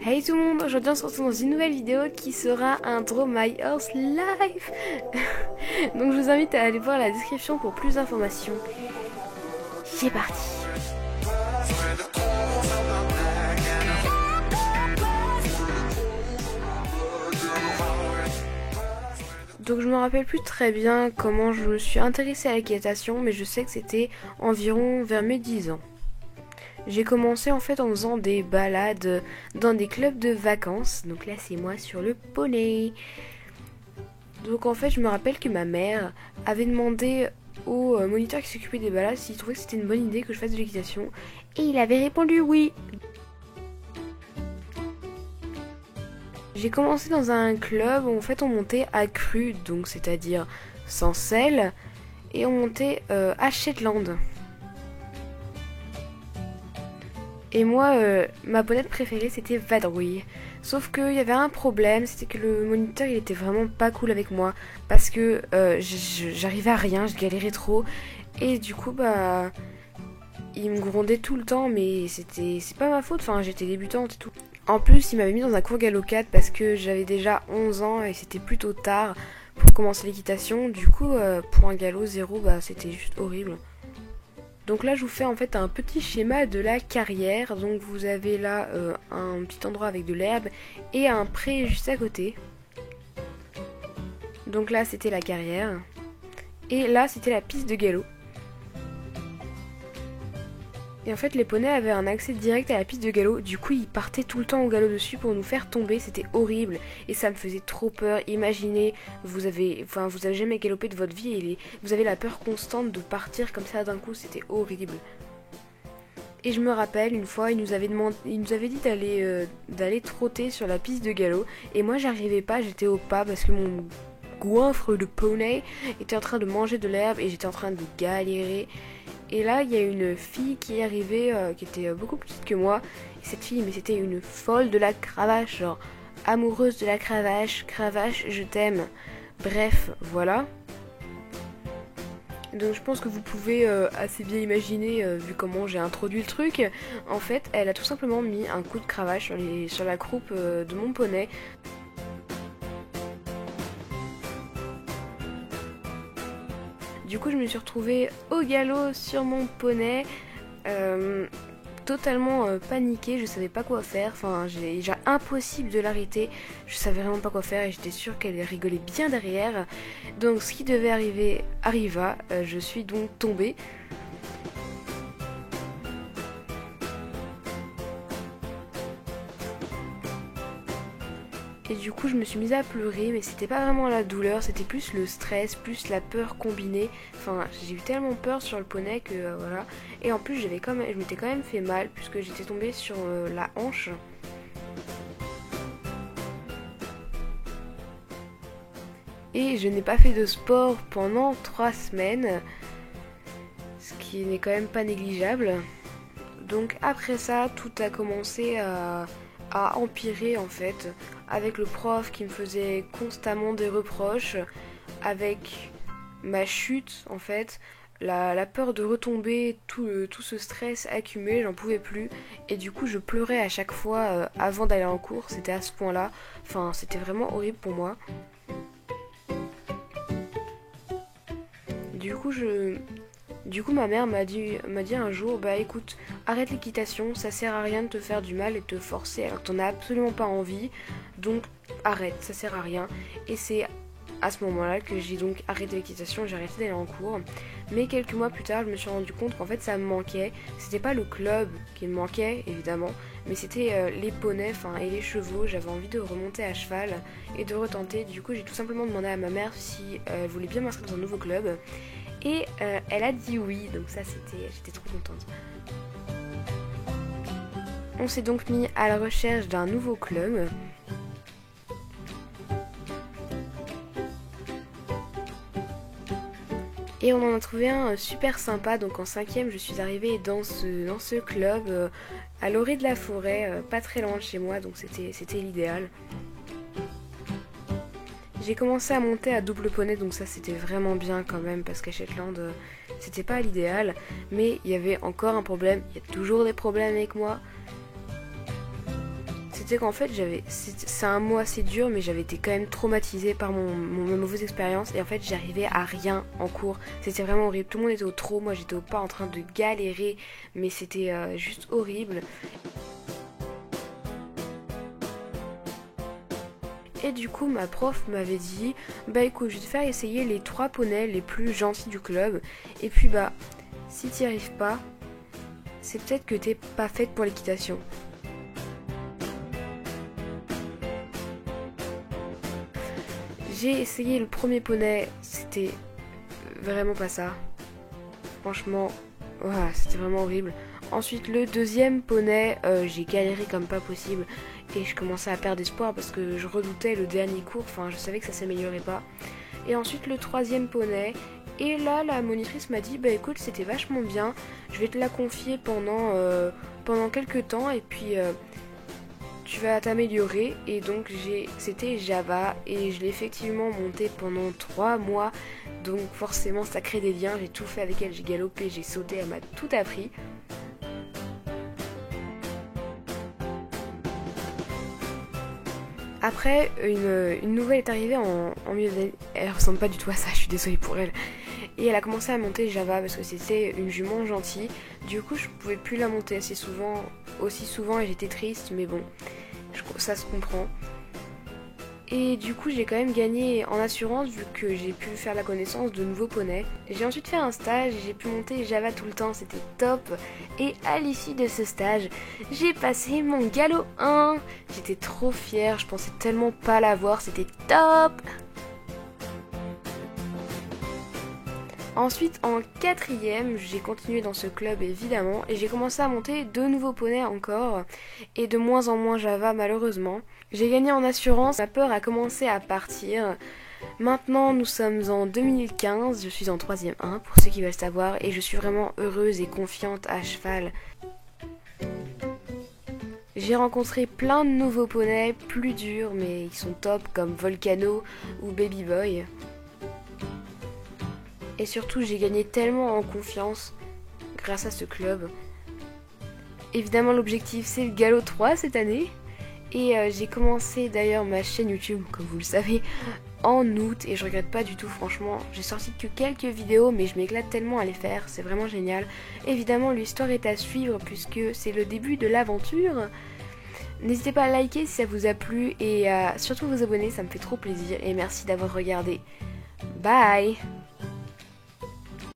Hey tout le monde, aujourd'hui on se retrouve dans une nouvelle vidéo qui sera un Draw My Horse Live. Donc je vous invite à aller voir la description pour plus d'informations. C'est parti. Donc je me rappelle plus très bien comment je me suis intéressée à l'équitation, mais je sais que c'était environ vers mes 10 ans. J'ai commencé en fait en faisant des balades dans des clubs de vacances. Donc là c'est moi sur le poney. Donc en fait je me rappelle que ma mère avait demandé au moniteur qui s'occupait des balades s'il trouvait que c'était une bonne idée que je fasse de l'équitation. Et il avait répondu oui. J'ai commencé dans un club où en fait on montait à cru, donc c'est-à-dire sans selle, et on montait à Shetland. Et moi, ma bonnette préférée, c'était Vadrouille. Sauf qu'il y avait un problème, c'était que le moniteur, il était vraiment pas cool avec moi. Parce que j'arrivais à rien, je galérais trop. Et du coup, bah, il me grondait tout le temps, mais c'est pas ma faute, enfin, j'étais débutante et tout. En plus, il m'avait mis dans un cours galop 4 parce que j'avais déjà 11 ans et c'était plutôt tard pour commencer l'équitation. Du coup, pour un galop 0, bah, c'était juste horrible. Donc là je vous fais en fait un petit schéma de la carrière. Donc vous avez là un petit endroit avec de l'herbe et un pré juste à côté. Donc là c'était la carrière. Et là c'était la piste de galop. Et en fait les poneys avaient un accès direct à la piste de galop. Du coup ils partaient tout le temps au galop dessus pour nous faire tomber. C'était horrible. Et ça me faisait trop peur. Imaginez, vous avez jamais galopé de votre vie et vous avez la peur constante de partir comme ça d'un coup. C'était horrible. Et je me rappelle une fois il nous avait dit d'aller trotter sur la piste de galop. Et moi j'arrivais pas, j'étais au pas parce que mon goinfre de poney était en train de manger de l'herbe et j'étais en train de galérer. Et là, il y a une fille qui est arrivée, qui était beaucoup plus petite que moi. Et cette fille, mais c'était une folle de la cravache, genre amoureuse de la cravache. Cravache, je t'aime. Bref, voilà. Donc je pense que vous pouvez assez bien imaginer, vu comment j'ai introduit le truc. En fait, elle a tout simplement mis un coup de cravache sur la croupe de mon poney. Du coup, je me suis retrouvée au galop sur mon poney, totalement paniquée, je savais pas quoi faire. Enfin, j'ai impossible de l'arrêter, je savais vraiment pas quoi faire et j'étais sûre qu'elle rigolait bien derrière. Donc, ce qui devait arriver arriva, je suis donc tombée. Et du coup je me suis mise à pleurer, mais c'était pas vraiment la douleur, c'était plus le stress, plus la peur combinée. Enfin j'ai eu tellement peur sur le poney que voilà. Et en plus je m'étais quand même fait mal puisque j'étais tombée sur la hanche. Et je n'ai pas fait de sport pendant 3 semaines, ce qui n'est quand même pas négligeable. Donc après ça tout a commencé à empirer en fait, avec le prof qui me faisait constamment des reproches, avec ma chute en fait, la peur de retomber, tout ce stress accumulé, j'en pouvais plus. Et du coup je pleurais à chaque fois avant d'aller en cours, c'était à ce point là, enfin c'était vraiment horrible pour moi. Du coup, ma mère m'a dit un jour, bah écoute, arrête l'équitation, ça sert à rien de te faire du mal et de te forcer alors que t'en as absolument pas envie, donc arrête, ça sert à rien. Et c'est à ce moment-là que j'ai donc arrêté l'équitation, j'ai arrêté d'aller en cours. Mais quelques mois plus tard, je me suis rendu compte qu'en fait ça me manquait. C'était pas le club qui me manquait, évidemment, mais c'était les poneys et les chevaux. J'avais envie de remonter à cheval et de retenter. Du coup, j'ai tout simplement demandé à ma mère si elle voulait bien m'inscrire dans un nouveau club. Et elle a dit oui, donc ça j'étais trop contente. On s'est donc mis à la recherche d'un nouveau club. Et on en a trouvé un super sympa, donc en 5e je suis arrivée dans ce club à l'orée de la forêt, pas très loin de chez moi, donc c'était l'idéal. J'ai commencé à monter à double poney, donc ça c'était vraiment bien quand même, parce qu'à Shetland c'était pas l'idéal, mais il y avait encore un problème, il y a toujours des problèmes avec moi. c'était qu'en fait c'est un mot assez dur, mais j'avais été quand même traumatisée par ma mauvaise expérience, et en fait j'arrivais à rien en cours, c'était vraiment horrible, tout le monde était au trot, moi j'étais au pas en train de galérer, mais c'était juste horrible. Et du coup ma prof m'avait dit, bah écoute, je vais te faire essayer les 3 poneys les plus gentils du club, et puis bah si t'y arrives pas, c'est peut-être que t'es pas faite pour l'équitation. J'ai essayé le premier poney, c'était vraiment pas ça. Franchement, voilà, c'était vraiment horrible. Ensuite, le deuxième poney, j'ai galéré comme pas possible. Et je commençais à perdre espoir parce que je redoutais le dernier cours, enfin je savais que ça s'améliorait pas. Et ensuite le troisième poney, et là la monitrice m'a dit bah écoute c'était vachement bien, je vais te la confier pendant quelques temps et puis tu vas t'améliorer. Et donc c'était Java et je l'ai effectivement monté pendant 3 mois, donc forcément ça crée des liens, j'ai tout fait avec elle, j'ai galopé, j'ai sauté, elle m'a tout appris. Après, une nouvelle est arrivée en milieu d'année. Elle ressemble pas du tout à ça, je suis désolée pour elle. Et elle a commencé à monter Java parce que c'était une jument gentille. Du coup, je pouvais plus la monter aussi souvent et j'étais triste, mais bon, ça se comprend. Et du coup, j'ai quand même gagné en assurance vu que j'ai pu faire la connaissance de nouveaux poneys. J'ai ensuite fait un stage, j'ai pu monter Java tout le temps, c'était top. Et à l'issue de ce stage, j'ai passé mon galop 1. J'étais trop fière, je pensais tellement pas l'avoir, c'était top. Ensuite, en 4e, j'ai continué dans ce club évidemment et j'ai commencé à monter 2 nouveaux poneys encore et de moins en moins Java malheureusement. J'ai gagné en assurance, ma peur a commencé à partir. Maintenant, nous sommes en 2015, je suis en 3e 1 pour ceux qui veulent savoir et je suis vraiment heureuse et confiante à cheval. J'ai rencontré plein de nouveaux poneys plus durs mais ils sont top comme Volcano ou Baby Boy. Et surtout, j'ai gagné tellement en confiance grâce à ce club. Évidemment, l'objectif, c'est le galop 3 cette année. Et j'ai commencé d'ailleurs ma chaîne YouTube, comme vous le savez, en août. Et je regrette pas du tout, franchement. J'ai sorti que quelques vidéos, mais je m'éclate tellement à les faire. C'est vraiment génial. Évidemment, l'histoire est à suivre puisque c'est le début de l'aventure. N'hésitez pas à liker si ça vous a plu et à surtout vous abonner, ça me fait trop plaisir. Et merci d'avoir regardé. Bye!